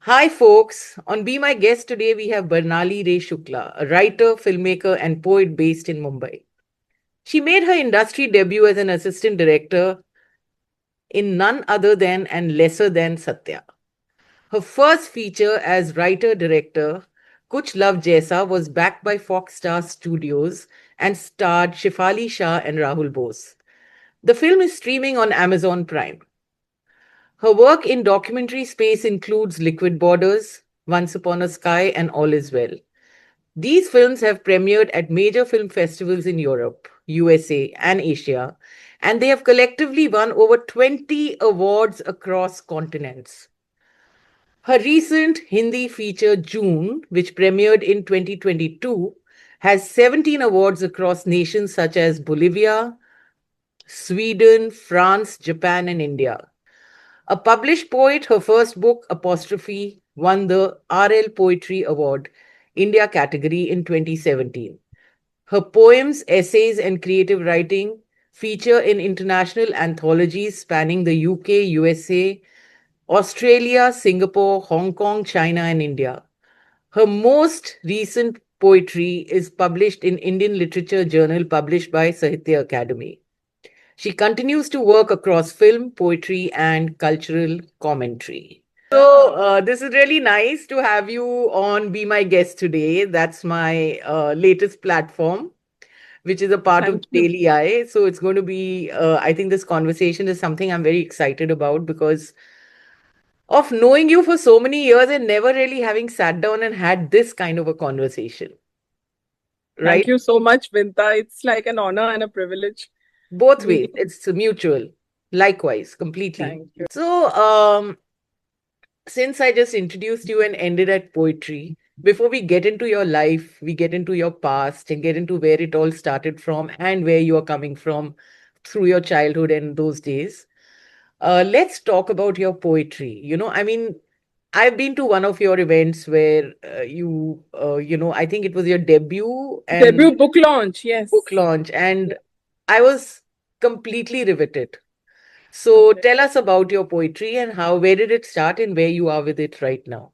Hi, folks. On Be My Guest today, we have Barnali Ray Shukla, a writer, filmmaker, and poet based in Mumbai. She made her industry debut as an assistant director in none other than and lesser than Satya. Her first feature as writer director, Kuch Love Jaisa, was backed by Fox Star Studios and starred Shifali Shah and Rahul Bose. The film is streaming on Amazon Prime. Her work in documentary space includes Liquid Borders, Once Upon a Sky, and All Is Well. These films have premiered at major film festivals in Europe, USA, and Asia, and they have collectively won over 20 awards across continents. Her recent Hindi feature June, which premiered in 2022, has 17 awards across nations such as Bolivia, Sweden, France, Japan, and India. A published poet, her first book, Apostrophe, won the RL Poetry Award, India category in 2017. Her poems, essays, and creative writing feature in international anthologies spanning the UK, USA, Australia, Singapore, Hong Kong, China, and India. Her most recent poetry is published in Indian Literature Journal published by Sahitya Academy. She continues to work across film, poetry, and cultural commentary. So, this is really nice to have you on Be My Guest today. That's my latest platform, which is a part of Thank you. Daily Eye. So, it's going to be, I think this conversation is something I'm very excited about because of knowing you for so many years and never really having sat down and had this kind of a conversation, Thank right? you so much, Vinta. It's like an honor and a privilege Both ways, meeting. it's mutual. Likewise, completely. Thank you. So, since I just introduced you and ended at poetry, before we get into your life, we get into your past and get into where it all started from and where you are coming from through your childhood and those days. Let's talk about your poetry. I mean, I've been to one of your events where I think it was your debut and Debut book launch, book yes. launch, and Yeah. I was completely riveted. So Okay. tell us about your poetry and where did it start and where you are with it right now?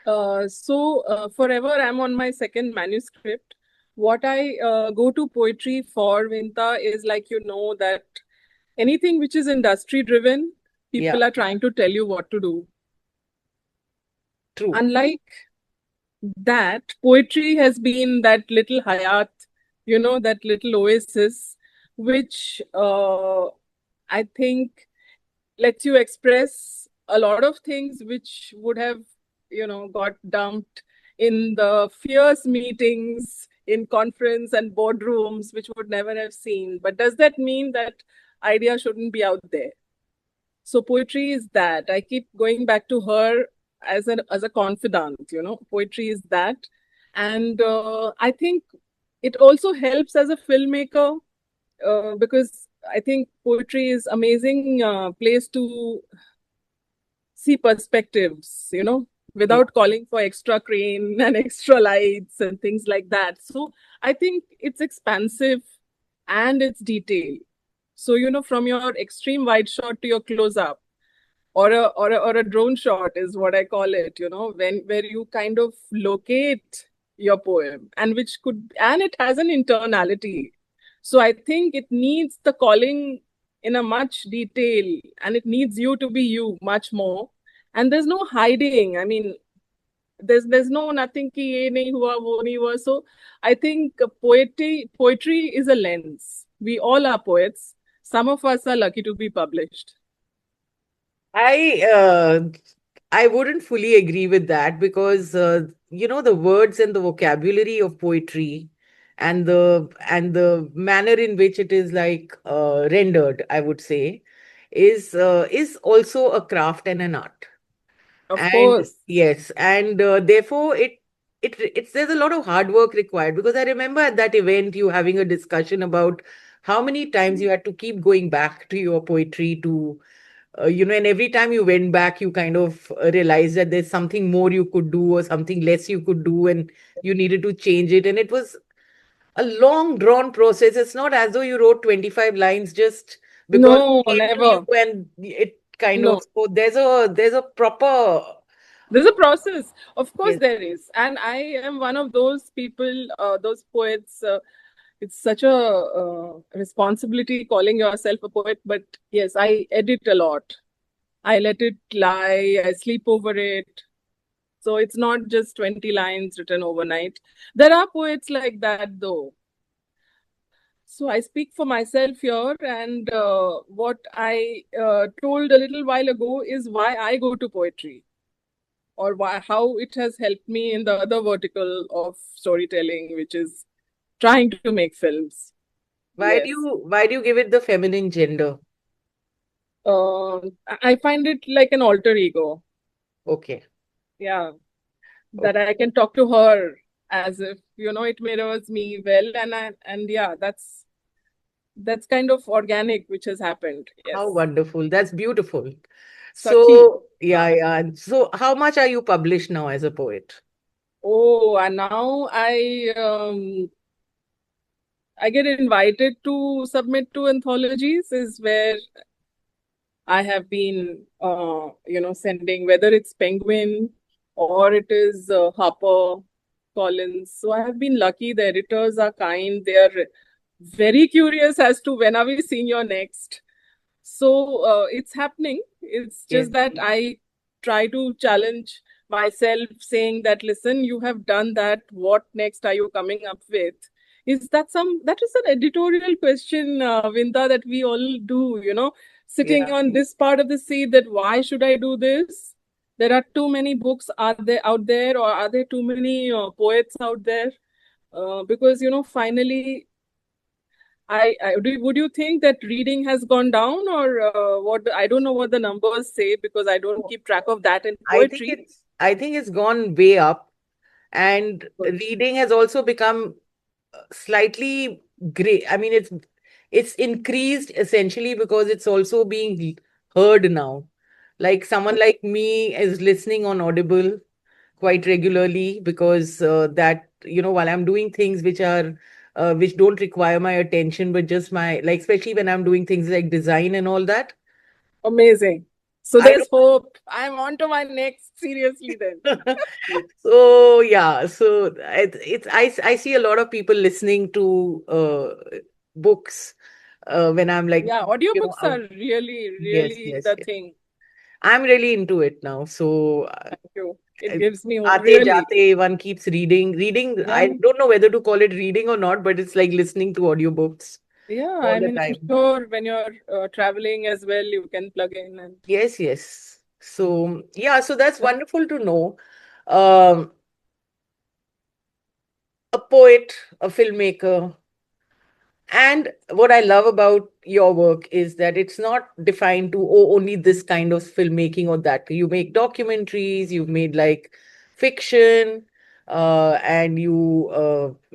Forever, I'm on my second manuscript. What I go to poetry for, Vinta, is like that anything which is industry driven, Yeah, people are trying to tell you what to do. true. Unlike that, poetry has been that little hayat, that little oasis, which I think lets you express a lot of things which would have, got dumped in the fierce meetings in conference and boardrooms, which would never have seen. But does that mean that idea shouldn't be out there? So poetry is that. I keep going back to her as a confidant. Poetry is that, and I think it also helps as a filmmaker because I think poetry is amazing place to see perspectives, Yeah. without calling for extra crane and extra lights and things like that. So I think it's expansive and it's detailed. So, from your extreme wide shot to your close up or a drone shot is what I call it, when where you kind of locate your poem and it has an internality. So I think it needs the calling in a much detail and it needs you to be you much more. And there's no hiding. I mean, there's no nothing ki ye nahi hua, wo nahi hua. So I think poetry is a lens. We all are poets. Some of us are lucky to be published. I uh, I wouldn't fully agree with that because the words and the vocabulary of poetry and the manner in which it is like rendered, I would say, is also a craft and an art. Of And course. yes, and therefore it's there's a lot of hard work required because I remember at that event you having a discussion about how many times you had to keep going back to your poetry to and every time you went back you kind of realized that there's something more you could do or something less you could do and you needed to change it, and it was a long drawn process. It's not as though you wrote 25 lines just because No, it came to you never. and it kind of, No. so there's a proper There's a process. Of course, Yes. there is. And I am one of those people, those poets. It's such a responsibility calling yourself a poet. But yes, I edit a lot. I let it lie. I sleep over it. So it's not just 20 lines written overnight. There are poets like that, though. So I speak for myself here, and what I told a little while ago is why I go to poetry, or how it has helped me in the other vertical of storytelling, which is trying to make films. Yes. Why do you give it the feminine gender? Uh, I find it like an alter ego. Okay. Yeah, that Okay. I can talk to her as if, it mirrors me well, and yeah, that's kind of organic, which has happened. How Yes. wonderful. That's beautiful. Saki. So, yeah, yeah. So, how much are you published now as a poet? Oh, and now I get invited to submit to anthologies is where I have been sending, whether it's Penguin or it is Harper Collins. So I have been lucky. The editors are kind. They are very curious as to when are we seeing your next. So it's happening. It's Yes. just that I try to challenge myself, saying that, listen, you have done that. What next are you coming up with? That is an editorial question, Vinta, that we all do, sitting Yeah. on this part of the seat, that why should I do this? There are too many books out there, or are there too many poets out there? Because, finally, would you think that reading has gone down, or what? I don't know what the numbers say because I don't keep track of that in poetry. I think it's gone way up, and Good. reading has also become slightly gray. I mean, it's increased essentially because it's also being heard now. Like someone like me is listening on Audible quite regularly because that while I'm doing things which don't require my attention but just my like especially when I'm doing things like design and all that. Amazing. So I there's hope. I'm on to my next. Seriously, then. don't so yeah, so I see a lot of people listening to books when I'm like Yeah, audiobooks out. are really, Yes, really yes, the yes. thing. I'm really into it now. So Thank you. It gives me hope. Aate Really. Jate, one keeps reading. Reading, I Yeah. don't know whether to call it reading or not, but it's like listening to audiobooks Yeah. all I the mean, I'm time. sure when you're traveling as well, you can plug in and. Yes, yes. So, yeah, so that's Yeah. wonderful to know. Um, a poet, a filmmaker, and what I love about your work is that it's not defined to, oh, only this kind of filmmaking or that. You make documentaries, you've made like fiction, and you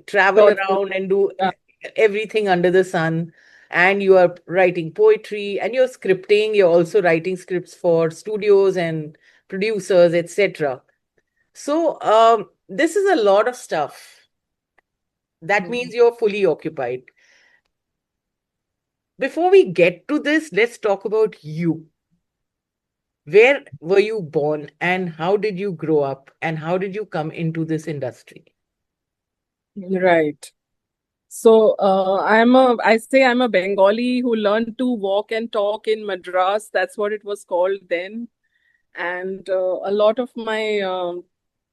travel Short around film. and do Yeah. everything under the sun. And you are writing poetry and you're scripting, you're also writing scripts for studios and producers, etc. So, this is a lot of stuff. That Mhm. means you're fully occupied. Before we get to this, let's talk about you. Where were you born and how did you grow up and how did you come into this industry? Right. So I say I'm a Bengali who learned to walk and talk in Madras. That's what it was called then. And a lot of my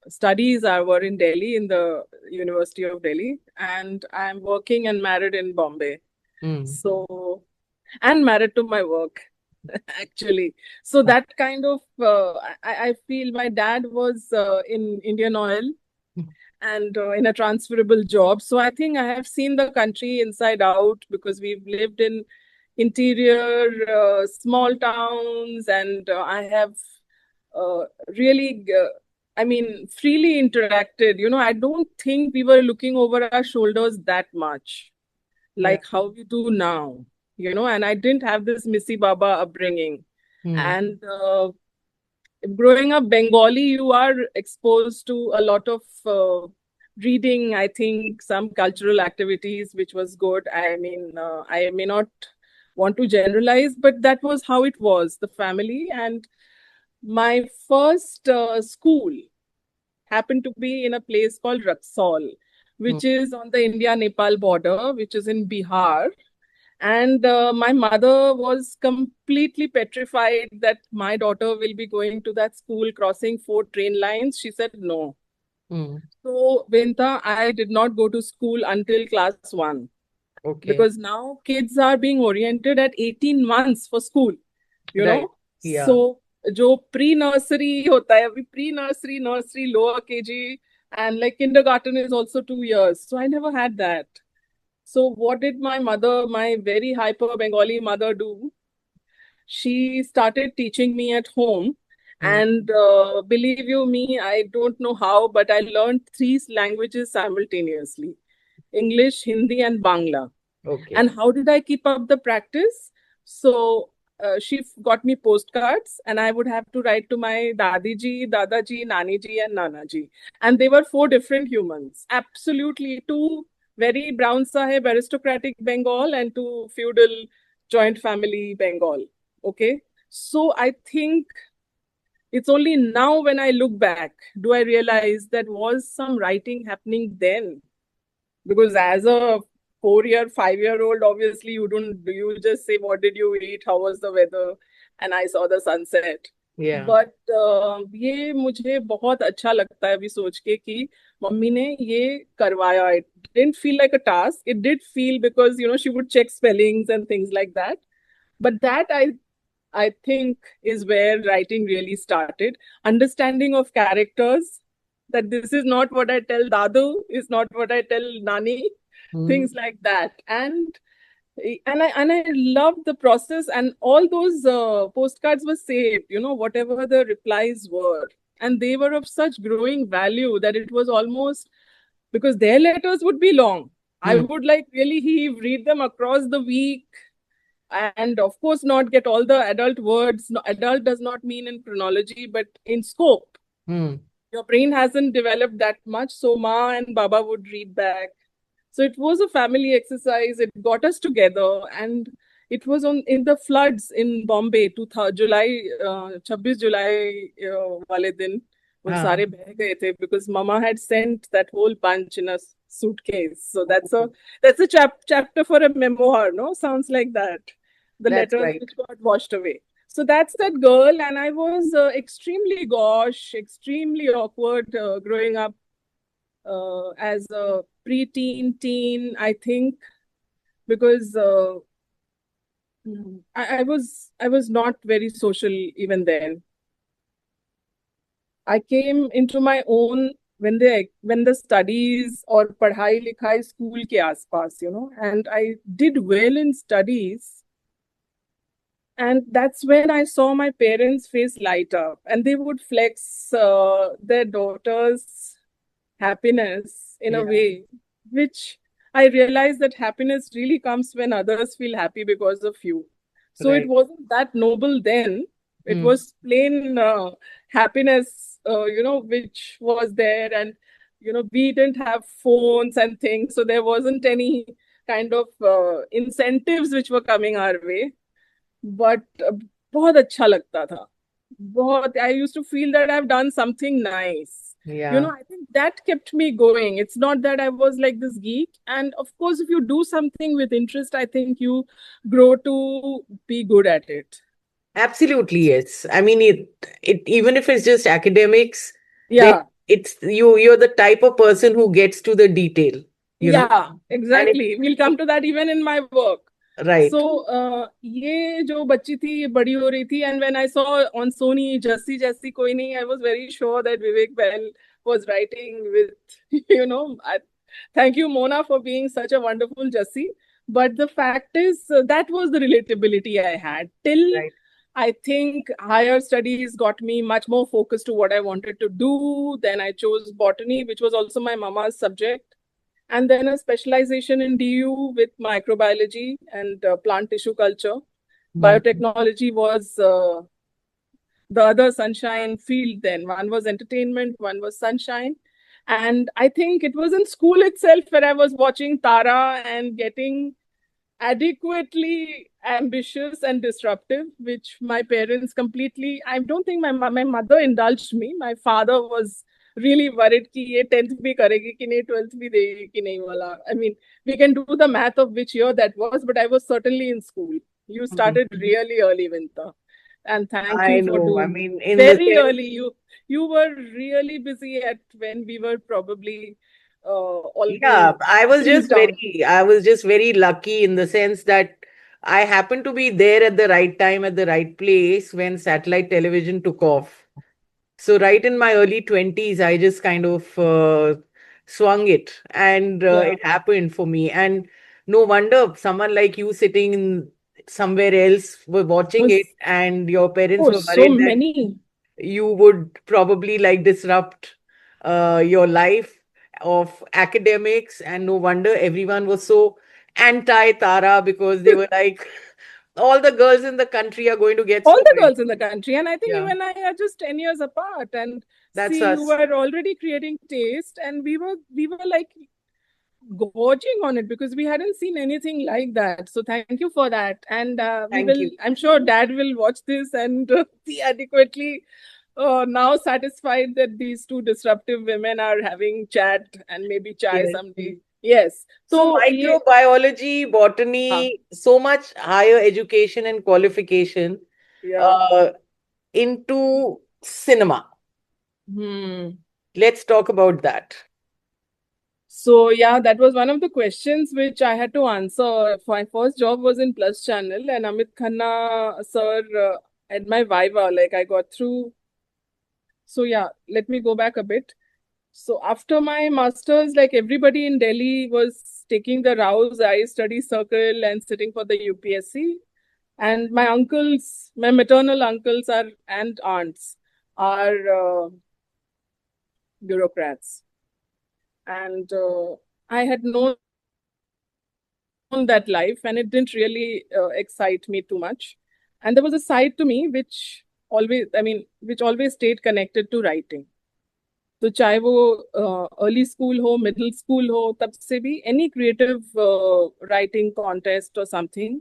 studies were in Delhi, in the University of Delhi. And I'm working and married in Bombay. Hmm. So, and married to my work, actually. So that kind of, I feel my dad was in Indian Oil and in a transferable job. So I think I have seen the country inside out because we've lived in interior small towns, and I have really, I mean, freely interacted. I don't think we were looking over our shoulders that much, Yeah. like how we do now. And I didn't have this Missy Baba upbringing. Hmm. And growing up Bengali, you are exposed to a lot of reading, I think, some cultural activities, which was good. I mean, I may not want to generalize, but that was how it was, the family. And My first school happened to be in a place called Raxaul, Hmm. which is on the India-Nepal border, which is in Bihar. And my mother was completely petrified that my daughter will be going to that school, crossing 4 train lines. She said no. Hmm. So, Vinta, I did not go to school until class one Okay. because now kids are being oriented at 18 months for school, you Right. know. Yeah. So, जो pre-nursery होता है अभी pre-nursery, nursery, lower KG, and like kindergarten is also 2 years. So I never had that. So what did my mother, my very hyper Bengali mother, do? She started teaching me at home. Hmm. And believe you me, I don't know how, but I learned three languages simultaneously: English, Hindi, and Bangla. Okay. And how did I keep up the practice? So she got me postcards, and I would have to write to my Dadi ji, Dada ji, Nani ji, and Nana ji. And they were four different humans. Absolutely. Two very brown sahib aristocratic Bengal and two feudal joint family Bengal. Okay. So I think it's only now when I look back do I realize that was some writing happening then, because as a 4 year 5 year old, obviously you just say what did you eat, how was the weather, and I saw the sunset. Yeah. But ये मुझे बहुत अच्छा लगता है अभी सोच के कि मम्मी ने ये करवाया. It didn't feel like a task, it did feel because she would check spellings and things like that. But that I think is where writing really started. Understanding of characters, that this is not what I tell Dadu, is not what I tell Nani, Hmm. things like that. And I love the process, and all those postcards were saved, whatever the replies were, and they were of such growing value that it was almost, because their letters would be long. I Hmm. would like really read them across the week, and of course not get all the adult words. No, adult does not mean in chronology but in scope. Hmm. Your brain hasn't developed that much, so ma and baba would read back. So it was a family exercise. It got us together, and it was on in the floods in Bombay, 2000 July, 26 July वाले दिन वो Ah. सारे बह गए थे because mama had sent that whole bunch in a suitcase. So that's a chapter for a memoir, no? Sounds like that. The That's letters right. which got washed away. So that's that girl, and I was extremely gauche, extremely awkward growing up as a preteen, teen, I think, because I was not very social even then. I came into my own when the studies or padhai likhai school ke aaspaas, and I did well in studies. And that's when I saw my parents' face light up, and they would flex their daughter's happiness in a Yeah. way which I realized that happiness really comes when others feel happy because of you. So it Right. wasn't that noble then. It Hmm. was plain happiness, which was there. And, we didn't have phones and things. So there wasn't any kind of incentives which were coming our way. But बहुत अच्छा लगता था. बहुत, I used to feel that I've done something nice. Yeah. I think that kept me going. It's not that I was like this geek. And of course, if you do something with interest, I think you grow to be good at it. Absolutely, yes. I mean, it even if it's just academics, then Yeah, you're the type of person who gets to the detail, you know, yeah, and exactly. We'll come to that even in my work. right, So, ये जो बच्ची थी ये बड़ी हो रही थी, and when I saw on Sony Jassi Jassi कोई नहीं, I was very sure that Vivek Bell was writing with, thank you Mona for being such a wonderful Jassi. But the fact is, that was the relatability I had till right. I think higher studies got me much more focused to what I wanted to do. Then I chose botany, which was also my mama's subject, and then a specialization in DU with microbiology and plant tissue culture. Hmm. Biotechnology was the other sunshine field then. One was entertainment, one was sunshine. And I think it was in school itself where I was watching Tara and getting adequately ambitious and disruptive, which my parents completely, I don't think my mother indulged me. My father was really worried कि ये 10th भी करेगी कि नहीं, 12th भी देगी कि नहीं वाला. I mean, we can do the math of which year that was, but I was certainly in school. You started really early, Vinta. And thank I you for know. I doing mean, in the very sense, early. You were really busy at when we were probably all yeah, being freezed down. I was just very lucky in the sense that I happened to be there at the right time, at the right place when satellite television took off. So right in my early 20s, I just kind of swung it, and Yeah. it happened for me. And no wonder someone like you sitting in somewhere else were watching it, Was and your parents oh were so worried that many. you would probably like disrupt your life of academics. And no wonder everyone was so anti Tara, because they were like, all the girls in the country are going to get All the spoiled. girls in the country, and I think you Yeah, and I are just 10 years apart. And that's see, you us. were already creating taste, and we were like gorging on it because we hadn't seen anything like that. So thank you for that. And we Thank will, you. I'm sure Dad will watch this and be adequately now satisfied that these two disruptive women are having chat and maybe chai Yes. someday. Yes. So So ye, microbiology, हाँ, botany, so much higher education and qualification yeah. uh, into cinema. Hmm. Let's talk about that. So yeah, that was one of the questions which I had to answer. My first job was in Plus Channel, and Amit Khanna sir at my Viva, like I got through. So yeah, let me go back a bit. So after my masters, like everybody in Delhi was taking the Rao's I study circle and sitting for the UPSC. And my uncles, my maternal uncles are and aunts are bureaucrats. And I had known that life, and it didn't really excite me too much. And there was a side to me which always, I mean, which always stayed connected to writing. तो चाहे वो early school हो, middle school हो, तब से भी any creative writing contest और something,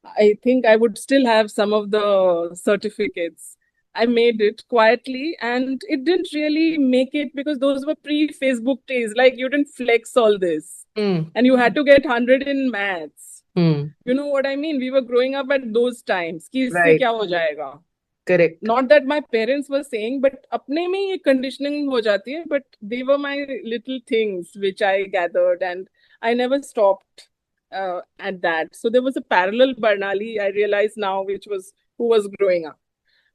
I think I would still have some of the certificates. I made it quietly, and it didn't really make it because those were pre-Facebook days. Like you didn't flex all this, Hmm. and you had to get 100 in maths. Hmm. You know what I mean? We were growing up at those times. कि इससे Right. क्या हो जाएगा? Correct. Not that my parents were saying, but अपने में ये conditioning हो जाती है. But they were my little things which I gathered, and I never stopped at that. So there was a parallel Barnali, I realize now, which was who was growing up.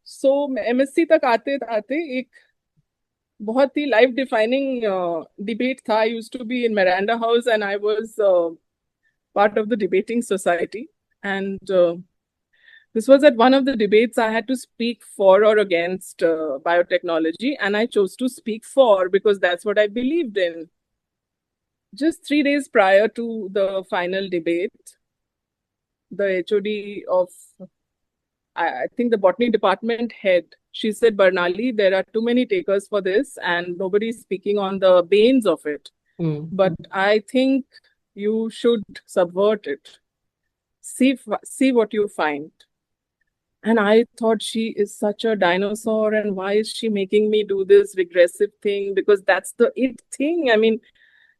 So MSc तक आते आते एक बहुत ही life defining debate था. I used to be in Miranda House, and I was part of the debating society. And this was at one of the debates I had to speak for or against biotechnology, and I chose to speak for because that's what I believed in. Just 3 days prior to the final debate, the HOD of, I think the botany department head, she said, Barnali, there are too many takers for this, and nobody's speaking on the banes of it. Hmm. But I think you should subvert it. See what you find. And I thought she is such a dinosaur, and why is she making me do this regressive thing? Because that's the it thing. I mean,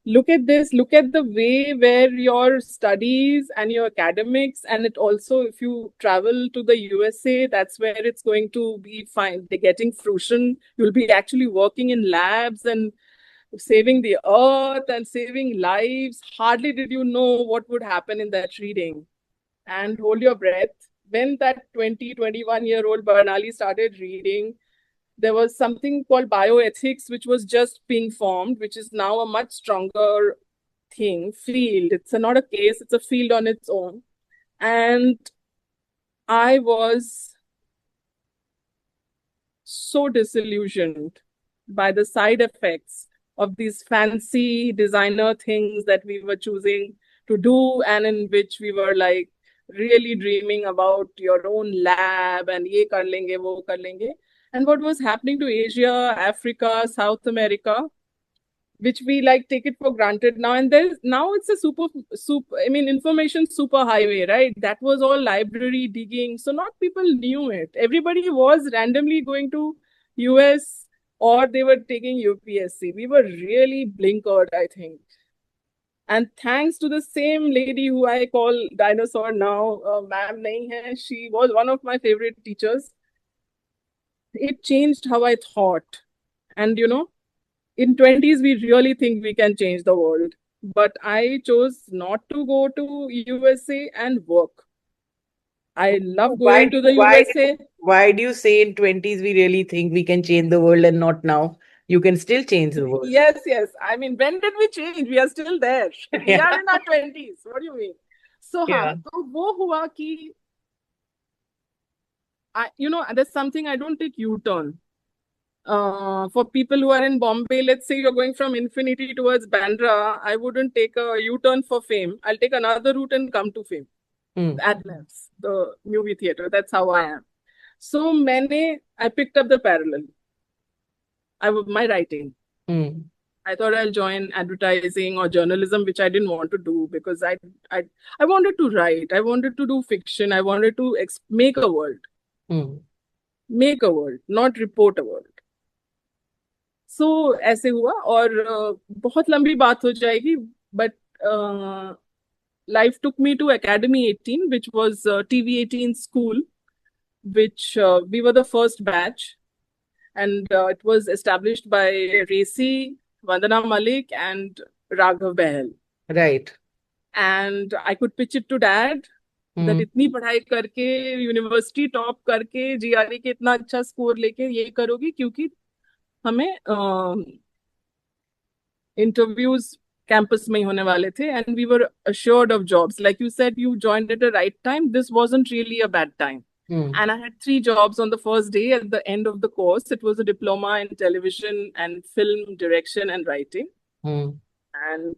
look at this, look at the way where your studies and your academics, and it also, if you travel to the USA, that's where it's going to be fine. They're getting fruition. You'll be actually working in labs and saving the earth and saving lives. Hardly did you know what would happen in that reading. And hold your breath. When that 20, 21-year-old Barnali started reading, there was something called bioethics, which was just being formed, which is now a much stronger field. It's not a case, it's a field on its own. And I was so disillusioned by the side effects of these fancy designer things that we were choosing to do, and in which we were like really dreaming about your own lab and ye kar lenge, wo kar lenge. And what was happening to Asia, Africa, South America, which we like take it for granted now. And now it's a information super highway, right? That was all library digging. So not people knew it. Everybody was randomly going to US or they were taking UPSC. We were really blinkered, I think. And thanks to the same lady who I call dinosaur now, ma'am nahi hai, she was one of my favorite teachers. It changed how I thought. And in 20s we really think we can change the world, but I chose not to go to USA and work. I love going to the USA. Why do you say in 20s we really think we can change the world and not now? You can still change the world. Yes. I mean, when did we change? We are still there. We are in our 20s. What do you mean? So तो वो हुआ कि there's something I don't take U-turn. For people who are in Bombay, let's say you're going from Infinity towards Bandra, I wouldn't take a U-turn for Fame. I'll take another route and come to Fame. At Labs, the movie theater. That's how I am. So I picked up the parallel. My writing. I thought I'll join advertising or journalism, which I didn't want to do because I wanted to write. I wanted to do fiction. I wanted to make a world. Make a world, not report a world. So ऐसे हुआ और बहुत लंबी बात हो जाएगी, but life took me to Academy 18, which was TV 18 school, which we were the first batch, and it was established by Racy, Vandana Malik, and Raghav Behel. Right. And I could pitch it to Dad that इतनी पढ़ाई करके university top करके GRE के इतना अच्छा score लेके ये करोगी क्योंकि हमें इंटरव्यूज कैंपस में ही होने वाले थे and we were assured of jobs. Like you said, you joined at the right time. This wasn't really a bad time. And I had 3 jobs on the first day at the end of the course. It was a diploma in television and film direction and writing. And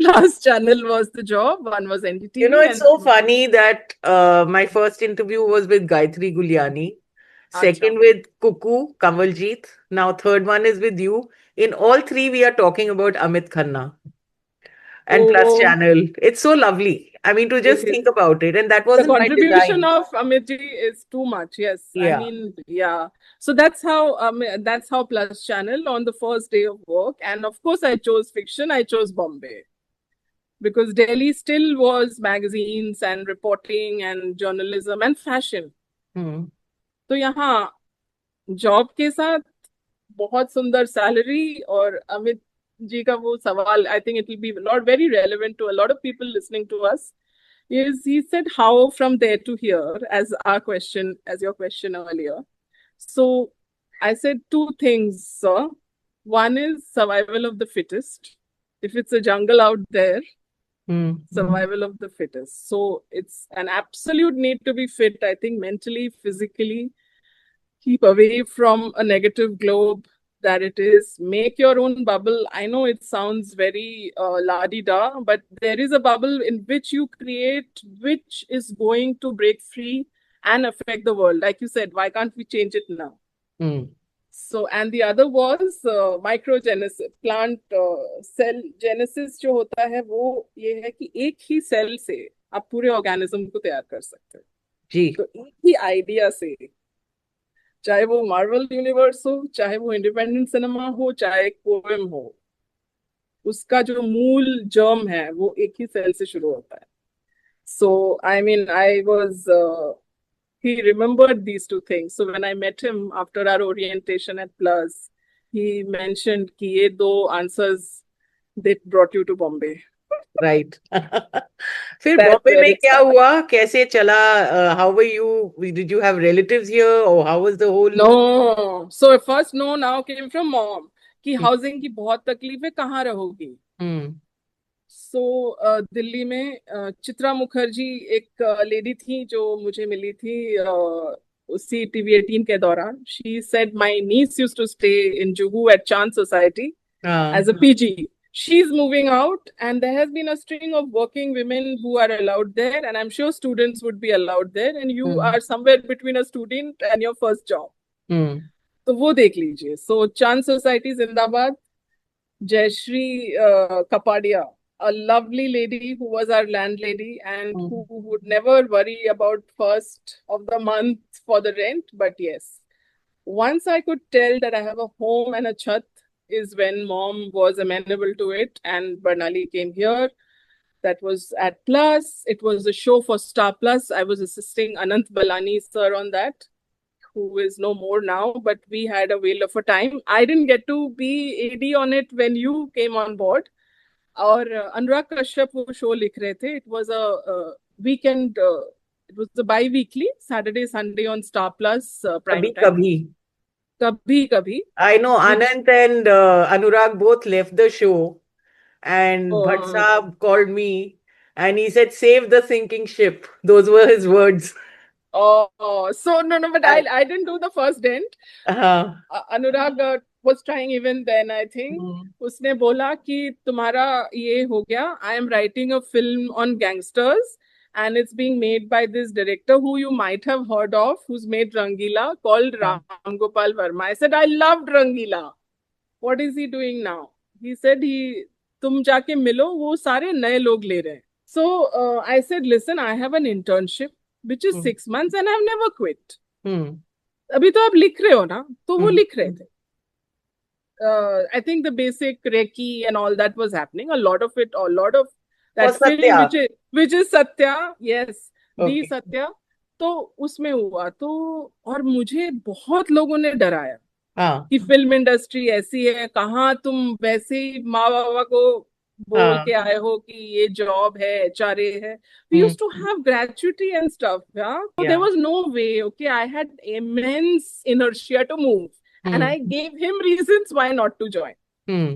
Plus Channel was the job. One was NDTV. It's so funny that my first interview was with Gayatri Guliani. Second with Kuku, Kamaljeet. Now third one is with you. In all 3, we are talking about Amit Khanna and Plus Channel. It's so lovely. I mean, to just think about it. And that wasn't the contribution of Amit ji is too much. Yes. Yeah. I mean, yeah. So that's how Plus Channel on the first day of work. And of course, I chose fiction. I chose Bombay. Because Delhi still was magazines and reporting and journalism and fashion. तो यहाँ job के साथ बहुत सुंदर salary और अमित जी का वो सवाल, I think it will be not very relevant to a lot of people listening to us, is he said how from there to here as your question earlier. So I said 2 things, sir. One is survival of the fittest. If it's a jungle out there, survival of the fittest. So it's an absolute need to be fit, I think, mentally, physically. Keep away from a negative globe that it is. Make your own bubble. I know it sounds very la-di-da, but there is a bubble in which you create, which is going to break free and affect the world. Like you said, why can't we change it now? So, and the other was microgenesis, plant cell genesis जो होता है वो ये है कि एक ही cell से आप पूरे ऑर्गेनिज्म को तैयार कर सकते हो जी। तो एक ही आइडिया से, चाहे वो मार्वल यूनिवर्स हो, चाहे वो इंडिपेंडेंट सिनेमा हो, चाहे पोएम हो, उसका जो मूल जर्म है वो एक ही सेल से शुरू होता है. So, I mean, he remembered these 2 things. So when I met him after our orientation at Plus, he mentioned कि ये 2 answers that brought you to Bombay. Right. फिर बॉम्बे में क्या हुआ? कैसे चला? How were you? Did you have relatives here or how was the whole? No. So first no now came from mom कि housing की बहुत तकलीफ है, कहाँ रहोगी? So दिल्ली में चित्रा मुखर्जी एक लेडी थी जो मुझे मिली थी उसी TV 18 के दौरान. She said my niece used to stay in Juhu at Chand Society as a PG. She's moving out and there has been a string of working women who are allowed there, and I'm sure students would be allowed there, and you are somewhere between a student and your first job. तो वो देख लीजिए. So Chand Society Zindabad, Jayashree Kapadia, a lovely lady who was our landlady and who would never worry about first of the month for the rent. But yes, once I could tell that I have a home and a chat is when mom was amenable to it and Barnali came here. That was at Plus. It was a show for Star Plus. I was assisting Anant Balani sir on that, who is no more now, but we had a whale of a time. I didn't get to be AD on it when you came on board. और अनुराग कश्यप वो show लिख रहे थे. It was a weekend, it was a bi-weekly, Saturday, Sunday on Star Plus prime Kabhi time. Kabhi. Kabhi Kabhi. I know Which, Anant and Anurag both left the show, and Bhatt uh, Saab called me and he said, "Save the sinking ship." Those were his words. so no, but And, I didn't do the first dent. uh, Anurag was trying even then, I think. उसने बोला कि तुम्हारा ये हो गया. I am writing a film on gangsters and it's being made by this director who you might have heard of, who's made Rangila, called Ram Gopal Verma. I said, I loved Rangila. What is he doing now? He said, तुम जाके मिलो, वो सारे नए लोग ले रहे हैं. So I said, listen, I have an internship which is 6 months and I've never quit. अभी तो आप लिख रहे हो ना, तो वो लिख रहे थे. I think the basic Reiki and all that was happening. A lot of that For film Satya. which is Satya, yes, Okay. the Satya. तो उसमें हुआ तो, और मुझे बहुत लोगों ने डराया कि फिल्म इंडस्ट्री ऐसी है, कहाँ तुम वैसे ही माँ बाबा को बोल के आए हो कि ये जॉब है, HRA है. We used to have gratuity and stuff, yeah. So there was no way. Okay, I had immense inertia to move, and I gave him reasons why not to join.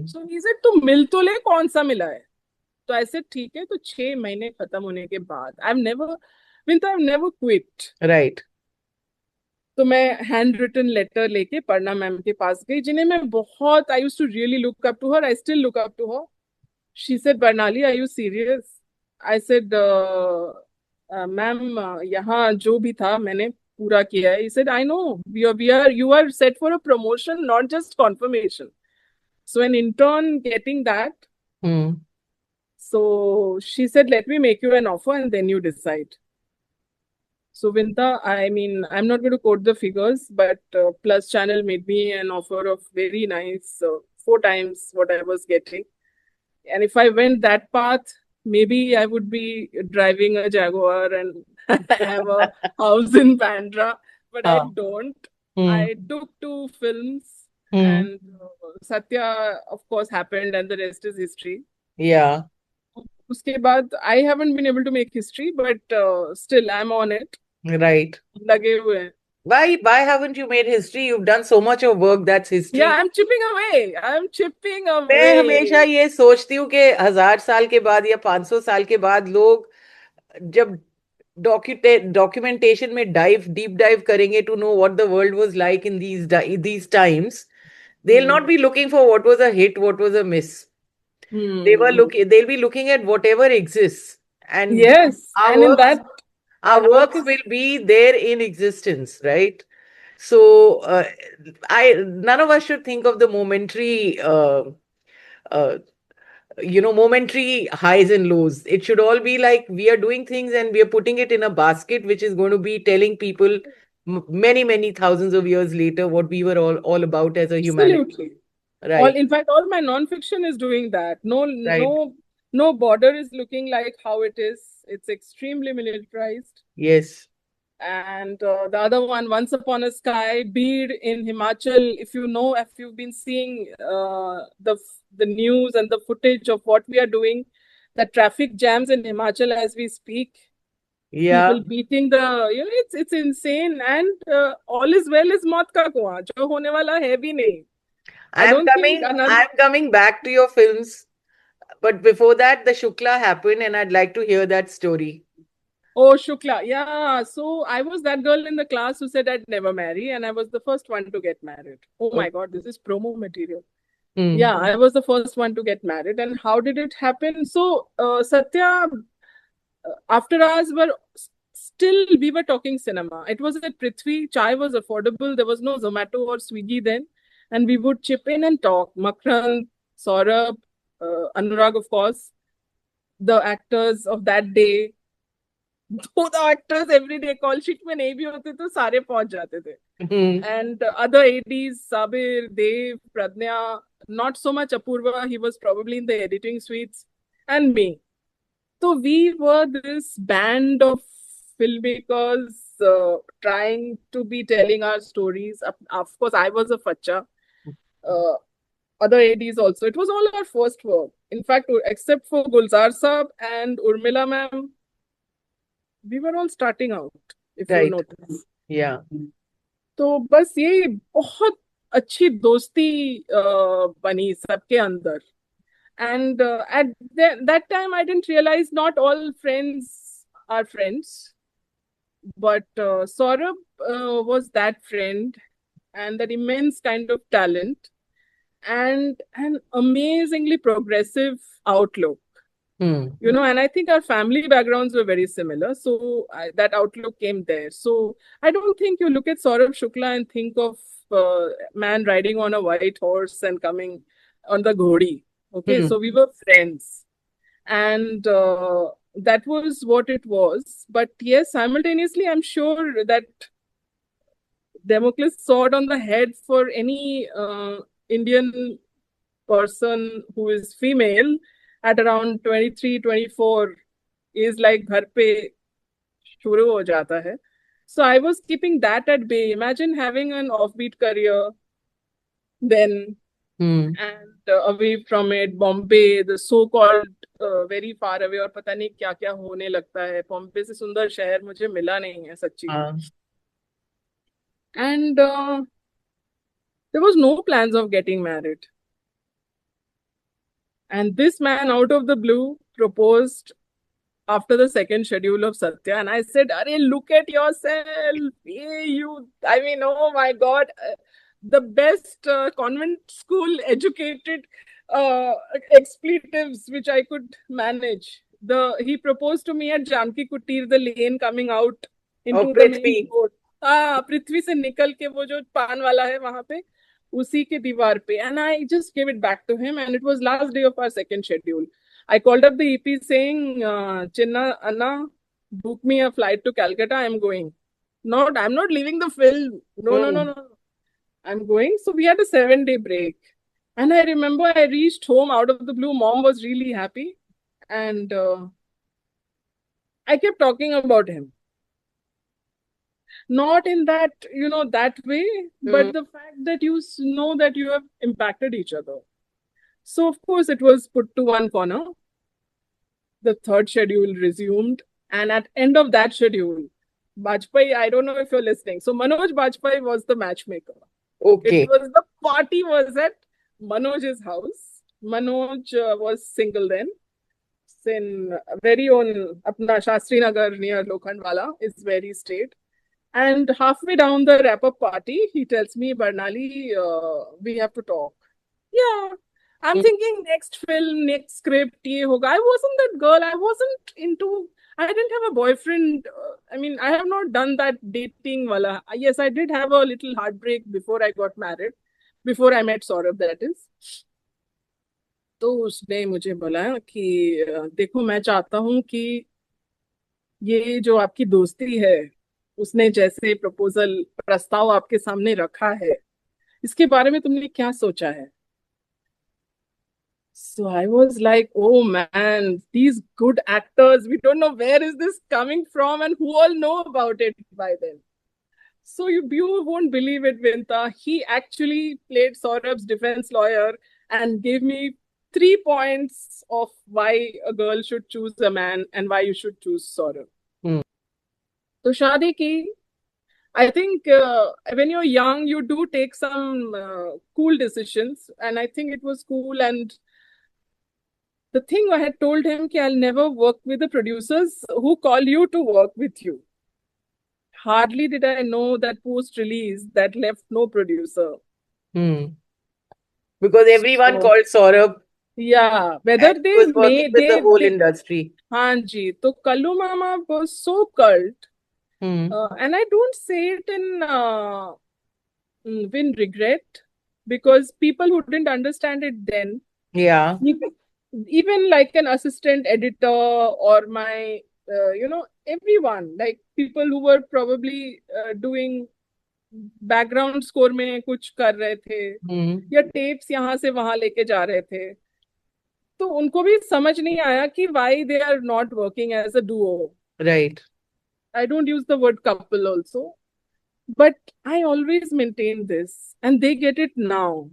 So he said, "तुम मिल तो ले, कौन सा मिला है?" तो I said, ठीक है. तो 6 महीने खत्म होने के बाद I've never quit. Right. तो मैं हैंड रिटन लेटर लेके पढ़ना मैम के पास गई, जिन्हें मैं बहुत, I used to really look up to her. I still look up to her. She said, Barnali, are you serious? I said, ma'am यहाँ जो भी था मैंने पूरा किया है. He said, I know, you are set for a promotion, not just confirmation. So an intern getting that. So she said, let me make you an offer and then you decide. So Vinta, I mean, I'm not going to quote the figures, but Plus Channel made me an offer of very nice, 4 times what I was getting. And if I went that path, maybe I would be driving a Jaguar and have a house in Bandra, but I don't. I took 2 films and Satya, of course, happened and the rest is history. Yeah. Uske baad, I haven't been able to make history, but still I'm on it. Right. लगे हुए हैं. Why haven't you made history? You've done so much of work that's history. Yeah, I'm chipping away. मैं हमेशा ये सोचती हूँ कि 1000 साल के बाद या 500 साल के बाद लोग जब documentation में deep dive करेंगे to know what the world was like in these times, they'll not be looking for what was a hit, what was a miss. They'll be looking at whatever exists, and yes, and in that our works will be there in existence, right? So none of us should think of the momentary momentary highs and lows. It should all be like we are doing things and we are putting it in a basket which is going to be telling people many thousands of years later what we were all about as a humanity. Absolutely. Right. In fact, all my non-fiction is doing that. No border is looking like how it is. It's extremely militarized. Yes. And the other one, Once Upon a Sky, Beed in Himachal. If you've been seeing the news and the footage of what we are doing, the traffic jams in Himachal as we speak. Yeah. People beating it's insane, and all is well is मौत का कुआं, जो होने वाला है भी नहीं. I'm coming back to your films, but before that, the Shukla happened, and I'd like to hear that story. Oh, Shukla. Yeah. So I was that girl in the class who said I'd never marry, and I was the first one to get married. Oh my God, this is promo material. Yeah, I was the first one to get married. And how did it happen? So Satya, after hours were still we were talking cinema. It was at Prithvi. Chai was affordable. There was no Zomato or Swiggy then. And we would chip in and talk. Makrant, Saurabh, Anurag, of course, the actors of that day. तो the actors every day call sheet में नहीं भी होते तो सारे पहुंच जाते थे. And other ADs, Sabir, Dev, Pradnya, not so much Apurva, he was probably in the editing suites, and me. So we were this band of filmmakers trying to be telling our stories. Of course, I was a facha. Other ADs also. It was all our first work. In fact, except for Gulzar Saab and Urmila ma'am, we were all starting out, if you Right. notice. Yeah. तो बस ये बहुत अच्छी दोस्ती बनी सबके अंदर. And at that time, I didn't realize not all friends are friends. But Saurabh was that friend and that immense kind of talent and an amazingly progressive outlook. You know, and I think our family backgrounds were very similar. So that outlook came there. So I don't think you look at Saurabh Shukla and think of man riding on a white horse and coming on the ghodi. Okay, so we were friends. And that was what it was. But yes, simultaneously, I'm sure that Damocles sword on the head for any Indian person who is female at around 23, 24 is like घर पे शुरू हो जाता है. So I was keeping that at bay. Imagine having an offbeat career then and away from it, Bombay, the so-called very far away और पता नहीं क्या क्या होने लगता है. Bombay से सुंदर शहर मुझे मिला नहीं है सच्ची. And there was no plans of getting married. And this man out of the blue proposed after the second schedule of Satya. And I said, Arey, look at yourself. Hey, you, I mean, oh my God, the best convent school educated expletives which I could manage. He proposed to me at Janki Kutir, the lane coming out into the main road. पृथ्वी से निकल के वो जो पान वाला है वहां पे उसी के दीवार पे. And I just gave it back to him and it was last day of our second schedule. I called up the EP saying, Chinna, Anna, book me a flight to Calcutta, I'm going. No, I'm not leaving the film. No. I'm going. So we had a 7-day break. And I remember I reached home out of the blue. Mom was really happy. And I kept talking about him. Not in that, you know, that way, but the fact that you know that you have impacted each other. So, of course, it was put to one corner. The third schedule resumed. And at end of that schedule, Bajpayee, I don't know if you're listening. So, Manoj Bajpayee was the matchmaker. Okay. It was the party was at Manoj's house. Manoj was single then. In very own, apna Shastri Nagar near Lokhandwala is where he stayed. And halfway down the wrap-up party, he tells me, Barnali, we have to talk. Yeah. I'm thinking next film, next script, ye hoga. I wasn't that girl. I didn't have a boyfriend. I mean, I have not done that dating wala. Yes, I did have a little heartbreak before I got married. Before I met Saurabh, that is. तो उसने मुझे बोला कि देखो मैं चाहता हूँ कि ये जो आपकी दोस्ती है उसने जैसे प्रस्ताव आपके सामने रखा है इसके बारे में तुमने क्या सोचा है. So I was like, oh man, these good actors, we don't know where is this coming from and who all know about it by then. So you won't believe it, Vinta. He actually played Saurabh's defense lawyer and gave me 3 points of why a girl should choose a man and why you should choose Saurabh. So shaadi ki, I think when you're young, you do take some cool decisions. And I think it was cool. And the thing I had told him that I'll never work with the producers who call you to work with you. Hardly did I know that post-release that left no producer. Because everyone called Saurabh. Yeah, whether and they was working made with the whole industry. हाँ जी, तो Kallu Mama was so cult Hmm. And I don't say it in regret, because people who didn't understand it then, Yeah. even, even like an assistant editor or my, everyone, like people who were probably doing background score में कुछ कर रहे थे Hmm. या tapes यहाँ से वहां लेके जा रहे थे, तो उनको भी समझ नहीं आया कि why they are not working as a duo. Right. I don't use the word couple also, but I always maintain this and they get it now.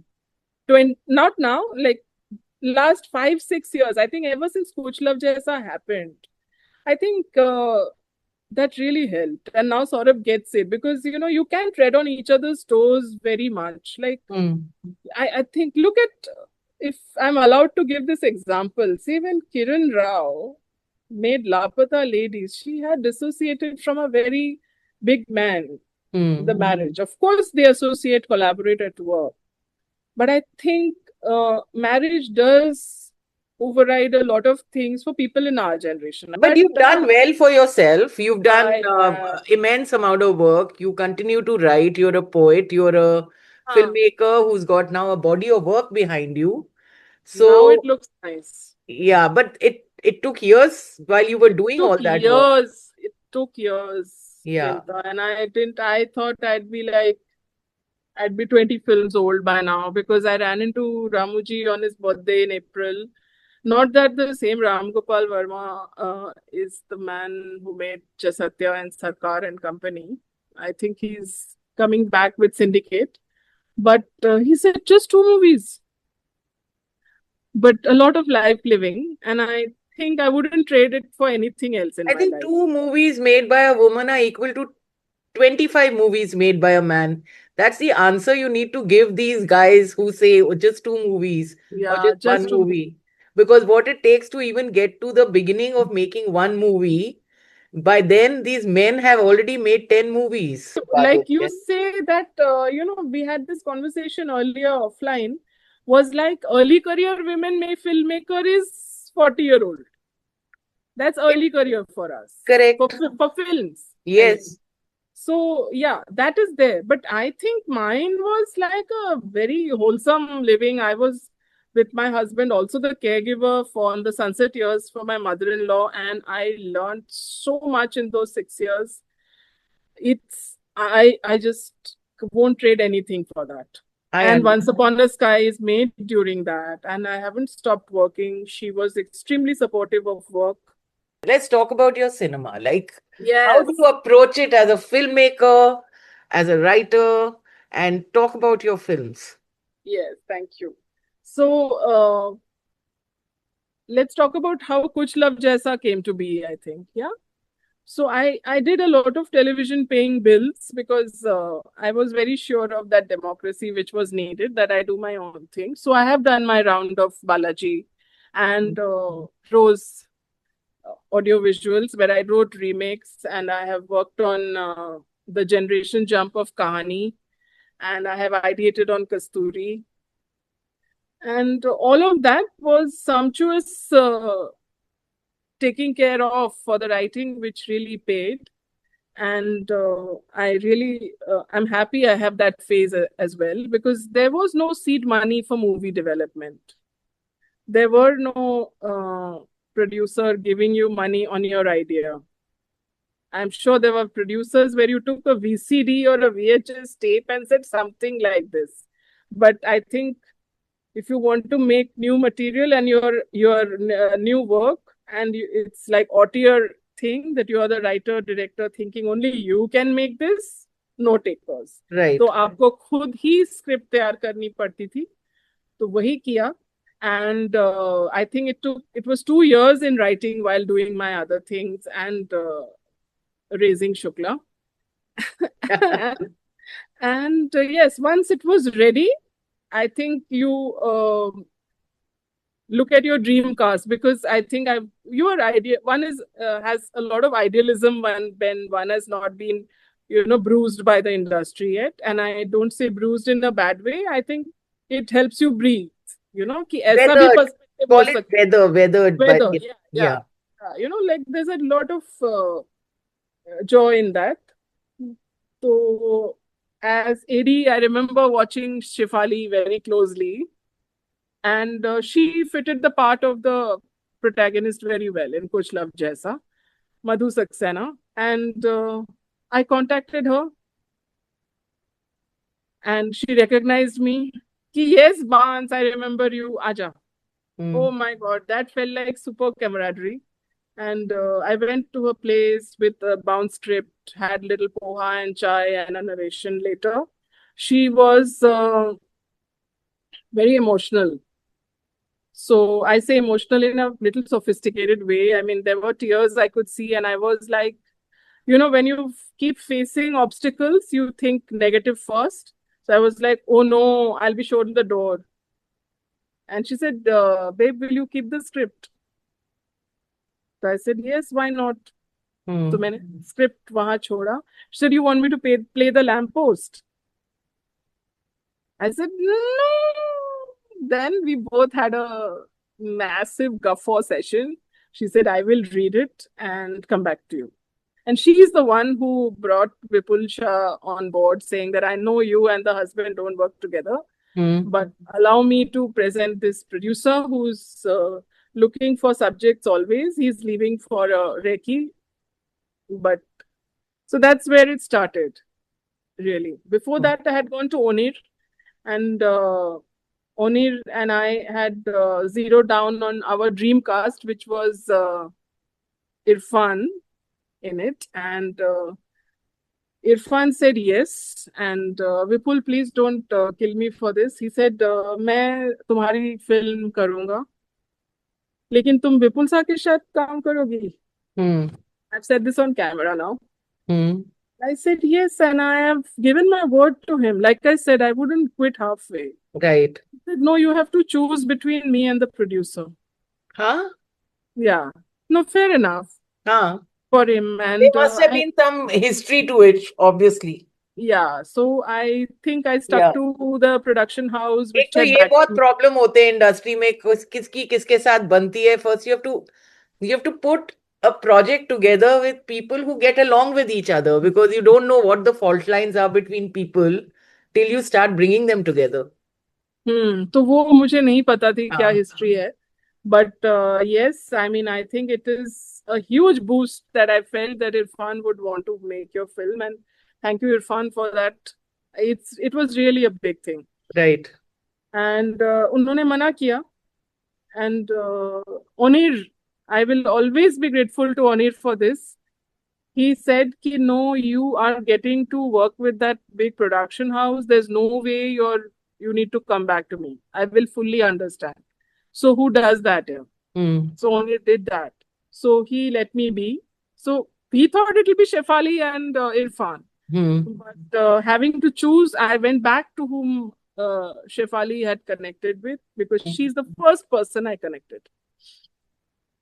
Not now, like last 5-6 years, I think ever since Coach Love Jaisa happened, I think that really helped. And now Saurabh gets it, because you can tread on each other's toes very much. Like Hmm. I think, look at, if I'm allowed to give this example, see, when Kiran Rao made Lapata Ladies, she had dissociated from a very big man in Hmm. the marriage. Of course, they associate, collaborate at work. But I think marriage does override a lot of things for people in our generation. But you've done well for yourself. You've done I have. immense amount of work. You continue to write. You're a poet. You're a Huh. filmmaker who's got now a body of work behind you. Now it So looks nice. yeah, but it took years while you were It doing took all that work. years. It took years, Yeah. Priyanka. And I thought I'd be 20 films old by now, because I ran into Ramuji on his birthday in April. Not that the same Ram Gopal Verma is the man who made Jasatya and Sarkar and Company. I think he's coming back with Syndicate. But he said just 2 movies, but a lot of life living. And I think I wouldn't trade it for anything else in I my think life. 2 movies made by a woman are equal to 25 movies made by a man. That's the answer you need to give these guys who say, "Oh, just 2 movies or Yeah, just one just to, movie." Because what it takes to even get to the beginning of making one movie, by then these men have already made 10 movies. like you say that, we had this conversation earlier offline, was like early career women may filmmaker is 40-year-old. That's early career for us, Correct. for films. I mean. Yes. So yeah, that is there. But I think mine was like a very wholesome living. I was with my husband, also the caregiver for the sunset years for my mother-in-law, and I learned so much in those 6 years. I just won't trade anything for that. I And understand. Once Upon a Sky is made during that, and I haven't stopped working. She was extremely supportive of work. Let's talk about your cinema. Like, how Yes. do you approach it as a filmmaker, as a writer, and talk about your films? Yes, thank you. So let's talk about how Kuch Love Jaisa came to be, I think. Yeah. So I did a lot of television paying bills, because I was very sure of that democracy which was needed, that I do my own thing. So I have done my round of Balaji and Rose audio visuals, where I wrote remakes, and I have worked on the generation jump of Kahani, and I have ideated on Kasturi. And all of that was sumptuous taking care of for the writing, which really paid. And I'm happy I have that phase as well, because there was no seed money for movie development. There were no producer giving you money on your idea. I'm sure there were producers where you took a VCD or a VHS tape and said something like this. But I think if you want to make new material and your new work, and it's like auteur thing that you are the writer director thinking only you can make this, no takers. Right. तो आपको खुद ही script तैयार करनी पड़ती थी, तो वही किया. And I think it was 2 years in writing while doing my other things and raising Shukla. And yes, once it was ready, I think you look at your dream cast, because I think your idea, one is has a lot of idealism when one has not been bruised by the industry yet. And I don't say bruised in a bad way. I think it helps you breathe, कि ऐसा भी Weathered. perspective Call हो it सकता है. weathered by Weather, the, yeah. yeah. Like there's a lot of joy in that. So, as AD, I remember watching Shefali very closely, and she fitted the part of the protagonist very well in Kuch Love Jaisa, Madhu Saxena. And I contacted her, and she recognized me. Ki, yes, Bans, I remember you, Aja. Oh Hmm. my God, that felt like super camaraderie. And I went to her place with a bounce trip, had little poha and chai and a narration later. She was very emotional. So I say emotional in a little sophisticated way. I mean, there were tears I could see, and I was like, when you keep facing obstacles, you think negative first. So I was like, oh no, I'll be shown the door. And she said, babe, will you keep the script? So I said, yes, why not? तो Hmm. मैंने script वहां छोड़ा. She said, you want me to play the lamppost? I said, no. Then we both had a massive guffaw session. She said, I will read it and come back to you. And she is the one who brought Vipul Shah on board, saying that I know you and the husband don't work together, Hmm. but allow me to present this producer who's looking for subjects always. He's leaving for Reiki. But so that's where it started, really. Before that, I had gone to Onir, and Onir and I had zeroed down on our dream cast, which was Irfan in it. And Irfan said yes. And Vipul, please don't kill me for this. He said, मैं तुम्हारी film करूंगा, लेकिन तुम विपुल सा के साथ काम करोगी? Hmm. I've said this on camera now. Hmm. I said yes, and I have given my word to him. Like I said, I wouldn't quit halfway. Right. He said, no, you have to choose between me and the producer. Huh? Yeah. No, fair enough Huh? for him. There And must have been some history to it, obviously. yeah, so I think I stuck Yeah. to the production house, एक which तो had ये backed बहुत me. Problem होते हैं industry में किसकी किसके साथ बनती है first you have to put a project together with people who get along with each other because you don't know what the fault lines are between people till you start bringing them together. तो वो मुझे नहीं पता थी क्या हाँ. History है. But yes, I mean, I think it is a huge boost that I felt that Irfan would want to make your film, and thank you, Irfan, for that. It was really a big thing. Right. And उन्होंने मना किया. And Onir, I will always be grateful to Onir for this. He said ki no, you are getting to work with that big production house. There's no way you need to come back to me. I will fully understand. So who does that here? Hmm. So Onir did that. So he let me be. So he thought it will be Shefali and Irfan. Hmm. But having to choose, I went back to whom Shefali had connected with, because she's the first person I connected.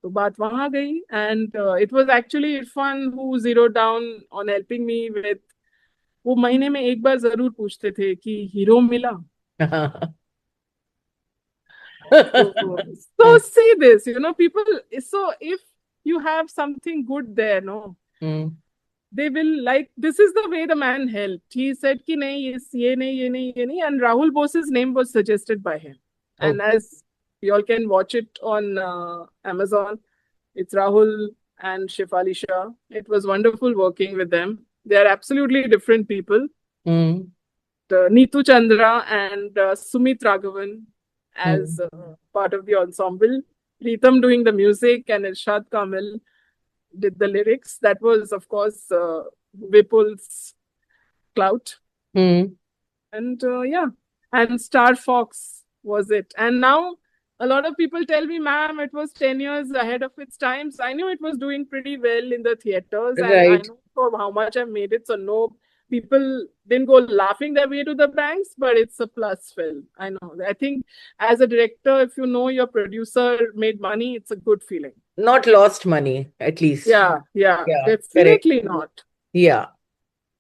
तो बात वहां गई. And it was actually Irfan who zeroed down on helping me with. वो महीने में एक बार जरूर पूछते थे कि हीरो मिला. So see this, people. So if you have something good there, no, Hmm. they will like. This is the way the man helped. He said कि नहीं, ये नहीं, ये नहीं, ये नहीं. And Rahul Bose's name was suggested by him. And Okay. as you all can watch it on Amazon, it's Rahul and Shefali Shah. It was wonderful working with them. They are absolutely different people. Hmm. Neetu Chandra and Sumit Raghavan as Hmm. part of the ensemble. Pritam doing the music and Irshad Kamil did the lyrics. That was, of course, Vipul's clout. Hmm. And yeah, and Star Fox was it. And now a lot of people tell me, ma'am, it was 10 years ahead of its times. I knew it was doing pretty well in the theaters, and I Right. know for how much I made it. So no, people didn't go laughing their way to the banks, but it's a plus film. I know. I think as a director, if you know your producer made money, it's a good feeling. Not lost money, at least. Yeah, Yeah, correct. definitely not. Yeah.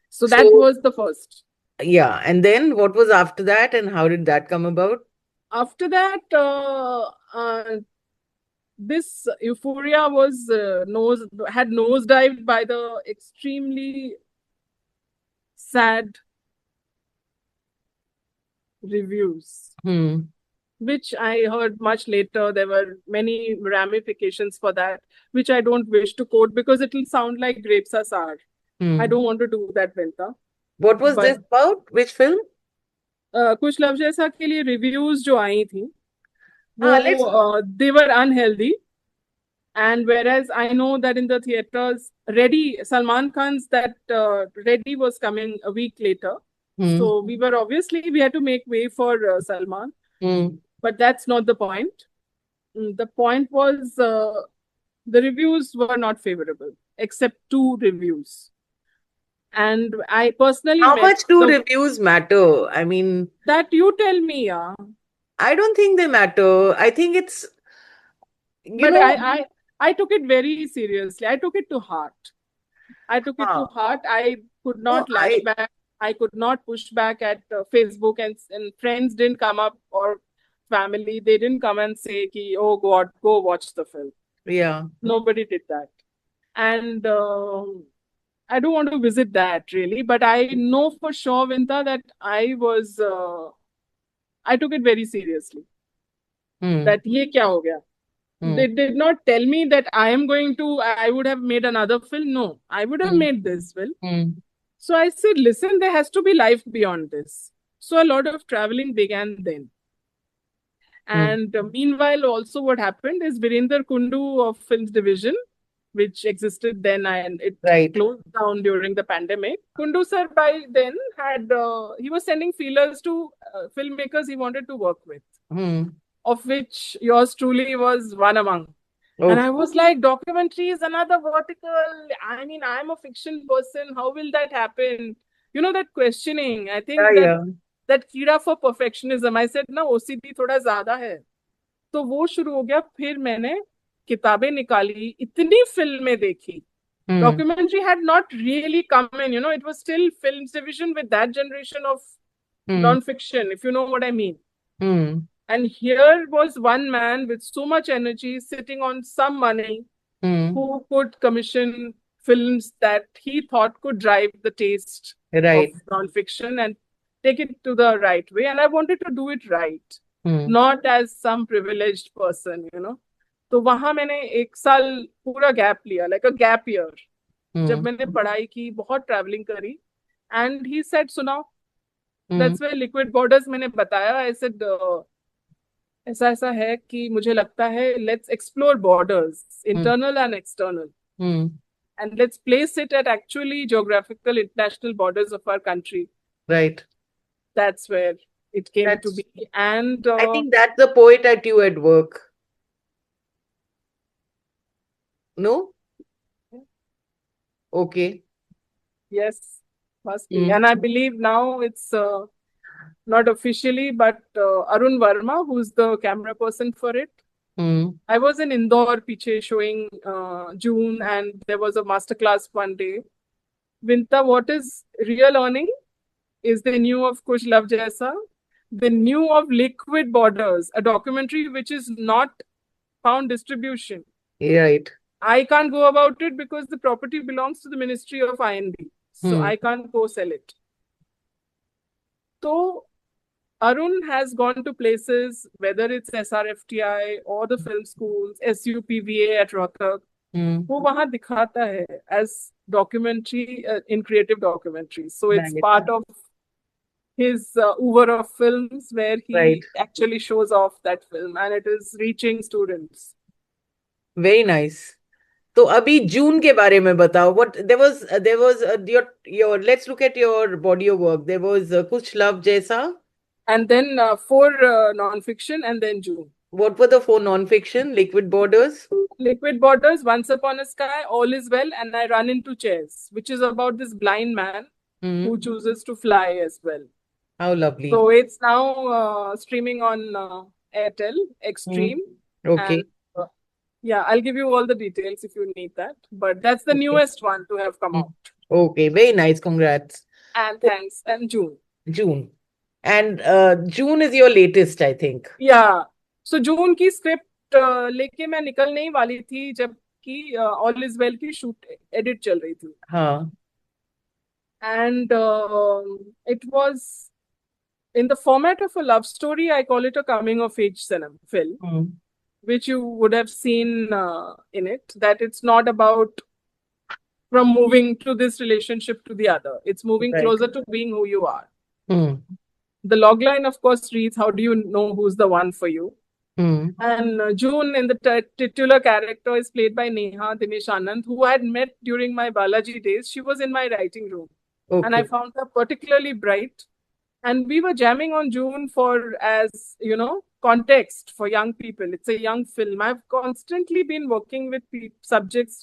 So that So, was the first. yeah. And then what was after that and how did that come about? After that, this euphoria was had nosedived by the extremely sad reviews, which I heard much later. There were many ramifications for that, which I don't wish to quote because it will sound like grapes are sour. I don't want to do that, Vinta. What was this But about? Which film? कुछ love जैसा के लिए reviews जो आई थी Let's. वो they were unhealthy. And whereas I know that in the theaters, Ready, Salman Khan's that Ready was coming a week later. So we had to make way for Salman. But that's not the point. The point was the reviews were not favorable, except 2 reviews. And I personally How met much do reviews matter? I mean, that you tell me, yeah. I don't think they matter. I think it's, But I took it very seriously. I took it to heart. I took it to heart. I could not lash back. I could not push back at Facebook, and friends didn't come up, or family. They didn't come and say, ki, oh God, go watch the film. Yeah. Nobody did that. And I don't want to visit that really, but I know for sure, Vinta, that I took it very seriously. That ye kya ho gaya? They did not tell me that I would have made another film. No, I would have made this film. So I said, listen, there has to be life beyond this. So a lot of traveling began then. And meanwhile, also what happened is Virender Kundu of Films Division, which existed then and it closed down during the pandemic. Kundu sir by then he was sending feelers to filmmakers he wanted to work with. Of which yours truly was one among. And I was like, documentary is another vertical. I mean, I'm a fiction person. How will that happen? You know, that questioning. I think that कीड़ा for perfectionism. I said, ना OCD थोड़ा ज़्यादा है. तो वो शुरू हो गया. फिर मैंने किताबें निकाली. इतनी फिल्में देखी. Documentary had not really come in. You know, it was still Films Division with that generation of non-fiction, if you know what I mean. And here was one man with so much energy sitting on some money who could commission films that he thought could drive the taste of non-fiction and take it to the right way. And I wanted to do it right, not as some privileged person, you know. तो वहां मैंने 1 साल पूरा gap लिया, like a gap year. जब मैंने पढ़ाई की, बहुत ट्रैवलिंग करी. And he said, सुनाओ. That's where Liquid Borders मैंने बताया. I said, ऐसा है कि मुझे लगता है let's explore borders, internal and external, and let's place it at actually geographical international borders of our country. Right. That's where it came to be. And I think that's the poet at you at work. No? Okay. Yes, must be. And I believe now it's not officially, but Arun Verma, who's the camera person for it. I was in Indore Piche showing June, and there was a masterclass one day. Vinta, what is real learning is they knew of Kuch Love Jaisa. They knew of Liquid Borders, a documentary which is not found distribution. Right. I can't go about it because the property belongs to the Ministry of IND. So I can't go sell it. So Arun has gone to places, whether it's SRFTI or the film schools, SUPVA at Rohtak. वो वहाँ दिखाता है as documentary in creative documentary. So it's part of his oeuvre of films where he actually shows off that film, and it is reaching students. Very nice. तो अभी जून के बारे में बताओ. What there was your let's look at your body of work. There was कुछ love जैसा, and then 4 non-fiction, and then June. What were the 4 non-fiction? Liquid Borders? Liquid Borders, Once Upon a Sky, All Is Well, and I Run Into Chairs, which is about this blind man who chooses to fly as well. How lovely. So it's now streaming on Airtel Extreme. Okay. And, yeah, I'll give you all the details if you need that. But that's the newest one to have come out. Okay, very nice. Congrats. And thanks. And June. And June is your latest, I think. Yeah. So June ki script लेके मैं निकलने ही वाली थी जबकि all is well की shoot edit चल रही थी. हाँ. And it was in the format of a love story. I call it a coming of age cinema film, Hmm. which you would have seen in it. That it's not about from moving to this relationship to the other. It's moving Right. closer to being who you are. Hmm. The logline, of course, reads, "How do you know who's the one for you?" Hmm. And June, in the titular character, is played by Neha Dinesh Anand, who I had met during my Balaji days. She was in my writing room, and I Okay. found her particularly bright. And we were jamming on June for, as you know, context for young people. It's a young film. I've constantly been working with subjects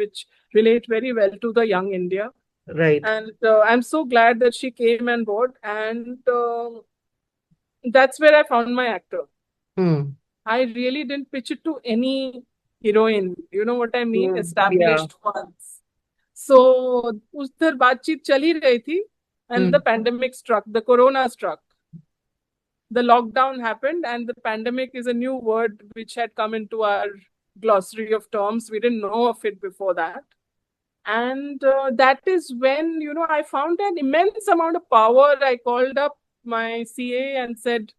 which relate very well to the young India. Right. And I'm so glad that she came on board. And that's where I found my actor. Hmm. I really didn't pitch it to any heroine. You know what I mean? Hmm. Yeah. Established ones. So उधर बातचीत चल ही रही थी, and the Hmm. pandemic struck, the corona struck. The lockdown happened, and the pandemic is a new word which had come into our glossary of terms. We didn't know of it before that. And that is when, you know, I found an immense amount of power. I called up my CA and said,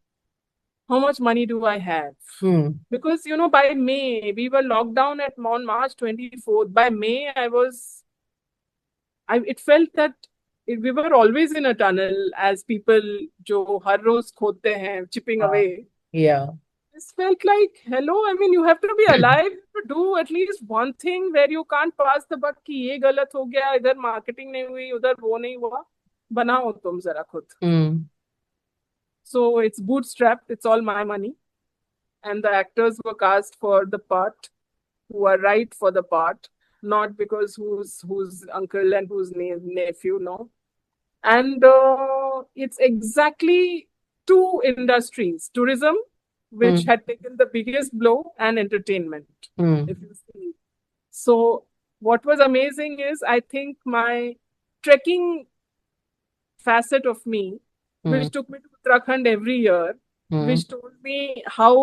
how much money do I have? Hmm. Because, you know, by May, we were locked down on March 24th. By May, it felt that we were always in a tunnel as people जो हर रोज खोदते हैं, chipping away. Yeah. This felt like, hello, I mean, you have to be alive to do at least one thing where you can't pass the buck कि ये गलत हो गया, इधर marketing नहीं हुई, उधर वो नहीं हुआ, बनाओ तुम जरा खुद. Hmm. So it's bootstrapped, it's all my money. And the actors were cast for the part, who are right for the part, not because who's uncle and who's nephew, no. And it's exactly two industries, tourism, which Hmm. had taken the biggest blow, and entertainment, Hmm. if you see. So what was amazing is, I think my trekking facet of me, Hmm. which took me to Uttarakhand every year, Hmm. which told me how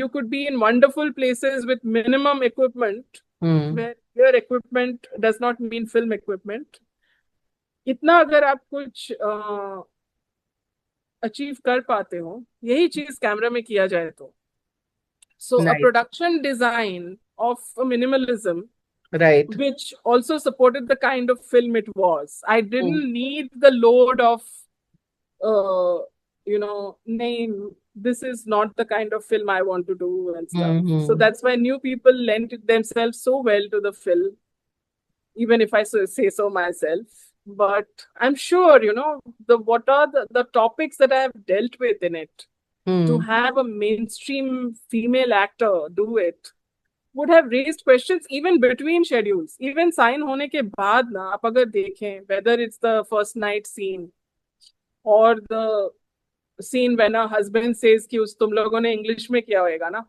you could be in wonderful places with minimum equipment, Hmm. where your equipment does not mean film equipment. इतना अगर आप कुछ achieve कर पाते हो, यही चीज camera में किया जाए तो. So a Nice. production design of a minimalism, Right. which also supported the kind of film it was. I Hmm. didn't need the load of, you know, name, this is not the kind of film I want to do and stuff. So Hmm. that's why new people lent themselves so well to the film, even if I say so myself. But I'm sure, you know, what are the topics that I have dealt with in it. To Hmm. have a mainstream female actor do it would have raised questions even between schedules. Even sign होने के बाद ना, आप अगर देखें, whether it's the first night scene or the scene when a husband says कि तुम लोगों ने इंग्लिश में किया होएगा ना.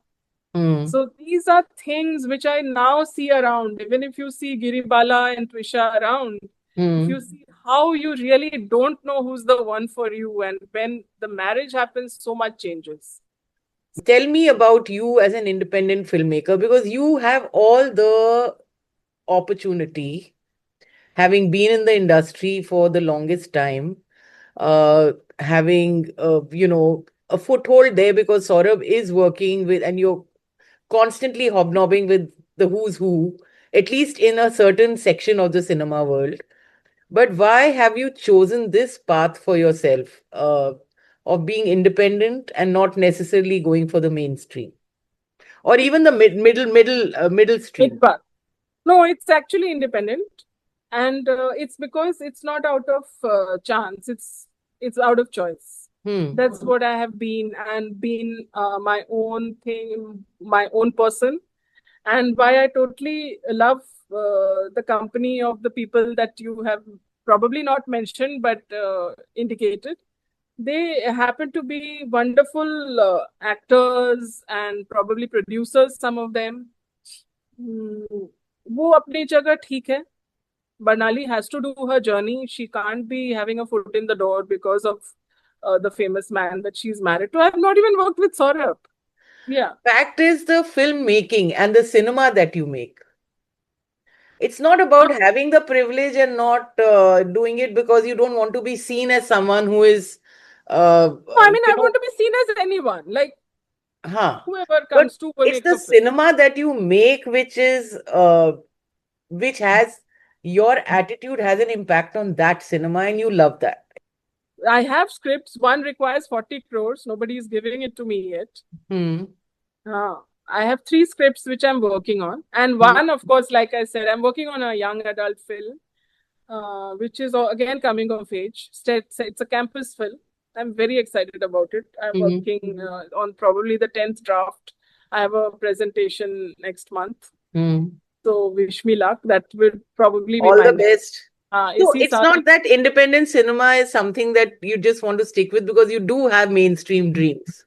Hmm. So these are things which I now see around. Even if you see Giribala and Trisha around, if you Hmm. see how you really don't know who's the one for you, and when the marriage happens, so much changes. Tell me about you as an independent filmmaker, because you have all the opportunity, having been in the industry for the longest time, having a foothold there, because Saurabh is working with, and you're constantly hobnobbing with the who's who, at least in a certain section of the cinema world. But why have you chosen this path for yourself, of being independent and not necessarily going for the mainstream, or even the middle stream? Midbar. No, it's actually independent, and it's because it's not out of chance. It's out of choice. Hmm. That's what I have been, and been my own thing, my own person, and why I totally love the company of the people that you have probably not mentioned but indicated. They happen to be wonderful actors and probably producers, some of them. वो अपनी जगह ठीक है. Barnali has to do her journey. She can't be having a foot in the door because of the famous man that she's married to. I have not even worked with Saurabh. Yeah. Fact is the filmmaking and the cinema that you make. It's not about having the privilege and not doing it because you don't want to be seen as someone who is, I mean, I want to be seen as anyone, like whoever but comes to it's make the a film. cinema that you make which has your attitude has an impact on that cinema, and you love that. I have scripts. One requires 40 crores. Nobody is giving it to me yet. I have 3 scripts which I'm working on. And one, of course, like I said, I'm working on a young adult film, which is again coming of age. It's a campus film. I'm very excited about it. I'm working on probably the 10th draft. I have a presentation next month. So wish me luck. That will probably be All my the best. So it's not that independent cinema is something that you just want to stick with because you do have mainstream dreams.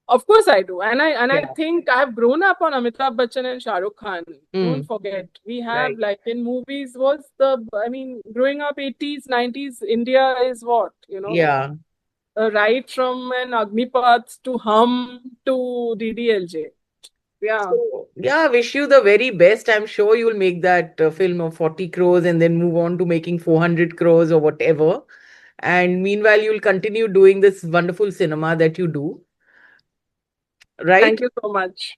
Of course I do. And I think I've grown up on Amitabh Bachchan and Shah Rukh Khan. Don't forget. We have like in movies growing up 80s, 90s, India is what, Yeah. Right from an Agnipath to Hum to DDLJ. Yeah. So, yeah, wish you the very best. I'm sure you'll make that film of 40 crores and then move on to making 400 crores or whatever. And meanwhile, you'll continue doing this wonderful cinema that you do. Right? Thank you so much.